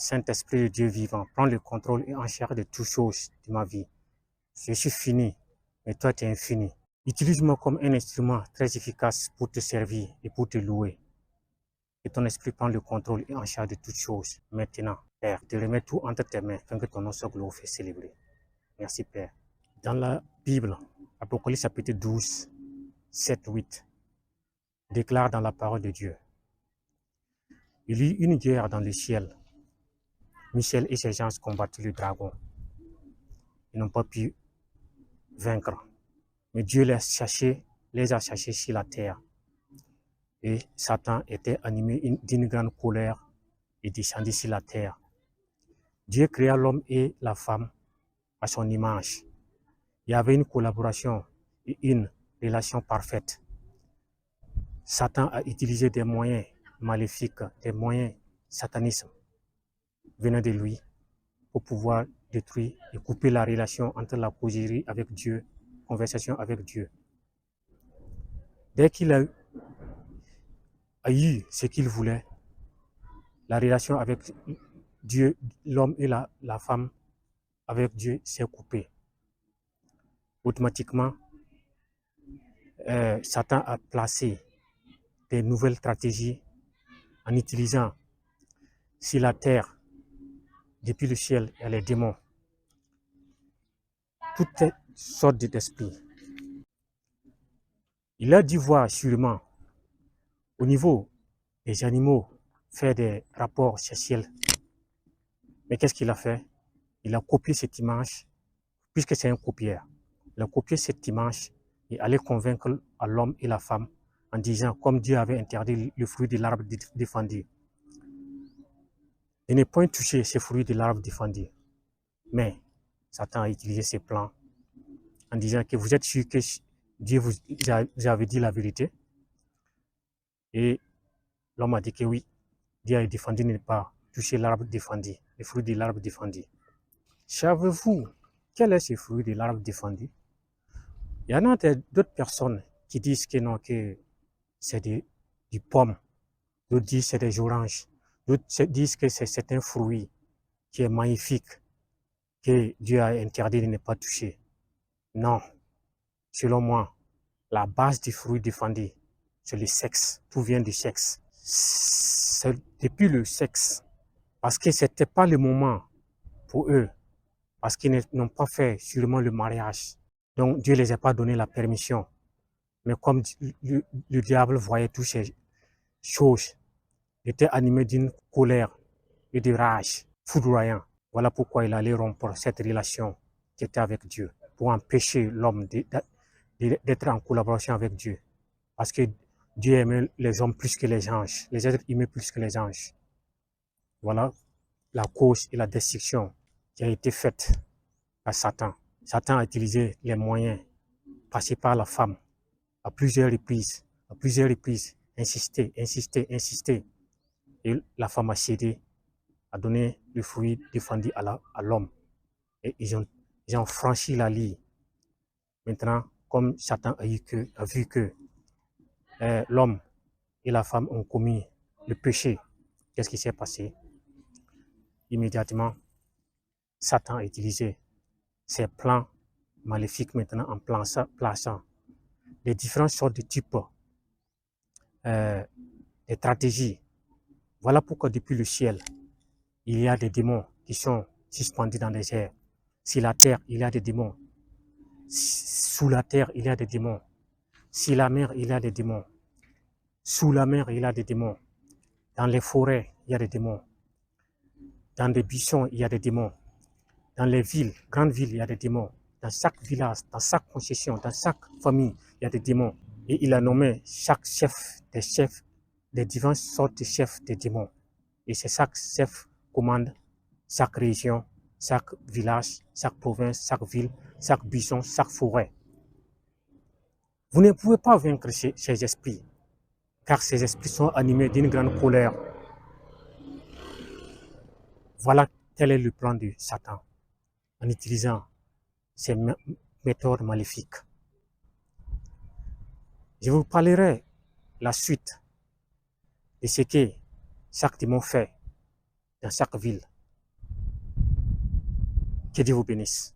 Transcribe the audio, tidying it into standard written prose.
Saint-Esprit de Dieu vivant, prends le contrôle et en charge de toutes choses de ma vie. Je suis fini, mais toi tu es infini. Utilise-moi comme un instrument très efficace pour te servir et pour te louer. Que ton esprit prenne le contrôle et en charge de toutes choses. Maintenant, Père, te remets tout entre tes mains afin que ton nom soit glorifié, célébré. Merci, Père. Dans la Bible, Apocalypse chapitre 12, 7, 8, déclare dans la parole de Dieu. Il y eut une guerre dans le ciel. Michel et ses gens combattirent le dragon. Ils n'ont pas pu vaincre. Mais Dieu les a cherchés sur la terre. Et Satan était animé d'une grande colère et descendit sur la terre. Dieu créa l'homme et la femme à son image. Il y avait une collaboration et une relation parfaite. Satan a utilisé des moyens maléfiques, des moyens satanisme venant de lui pour pouvoir détruire et couper la relation entre la causerie avec Dieu, conversation avec Dieu. Dès qu'il a eu ce qu'il voulait, la relation avec Dieu, l'homme et la femme avec Dieu s'est coupée. Automatiquement, Satan a placé des nouvelles stratégies en utilisant sur la terre, depuis le ciel, il y a les démons, toutes sortes d'esprits. Il a dû voir sûrement au niveau des animaux faire des rapports sexuels. Mais qu'est-ce qu'il a fait? Il a copié cette image, puisque c'est un copieur. Il a copié cette image et allait convaincre à l'homme et la femme en disant, comme Dieu avait interdit le fruit de l'arbre défendu, de ne point toucher ces fruits de l'arbre défendu. Mais Satan a utilisé ses plans en disant que vous êtes sûr que Dieu vous avait dit la vérité. Et l'homme a dit que oui, Dieu a défendu de ne pas toucher l'arbre défendu, les fruits de l'arbre défendu. Savez-vous quel est ce fruit de l'arbre défendu? Il y en a d'autres personnes qui disent que non, que c'est du pomme, d'autres disent que c'est des oranges, d'autres disent que c'est un fruit qui est magnifique, que Dieu a interdit de ne pas toucher. Non, selon moi, la base du fruit défendu, c'est le sexe. Tout vient du sexe. C'est depuis le sexe. Parce que ce n'était pas le moment pour eux. Parce qu'ils n'ont pas fait sûrement le mariage. Donc Dieu ne les a pas donné la permission. Mais comme le diable voyait toutes ces choses, il était animé d'une colère et de rage foudroyant. Voilà pourquoi il allait rompre cette relation qui était avec Dieu, pour empêcher l'homme d'être en collaboration avec Dieu. Parce que Dieu aimait les hommes plus que les anges, les êtres humains plus que les anges. Voilà la cause et la destruction qui a été faite par Satan. Satan a utilisé les moyens passés par la femme à plusieurs reprises, insister. Et la femme a cédé, a donné le fruit défendu à l'homme. Et ils ont franchi la ligne. Maintenant, comme Satan a vu que l'homme et la femme ont commis le péché, qu'est-ce qui s'est passé? Immédiatement, Satan a utilisé ses plans maléfiques maintenant en plaçant les différentes sortes de types de stratégies. Voilà pourquoi depuis le ciel, il y a des démons qui sont suspendus dans les airs. Sur la terre, il y a des démons. Sous la terre, il y a des démons. Sur la mer, il y a des démons. Sous la mer, il y a des démons. Dans les forêts, il y a des démons. Dans des buissons, il y a des démons. Dans les villes, grandes villes, il y a des démons. Dans chaque village, dans chaque concession, dans chaque famille, il y a des démons. Et il a nommé chaque chefs, des différentes sortes de chefs des démons. Et c'est chaque chef commande chaque région, chaque village, chaque province, chaque ville, chaque buisson, chaque forêt. Vous ne pouvez pas vaincre ces esprits, car ces esprits sont animés d'une grande colère. Voilà quel est le plan de Satan, en utilisant ces méthodes maléfiques. Je vous parlerai la suite de ce que chaque démon fait dans chaque ville. Que Dieu vous bénisse.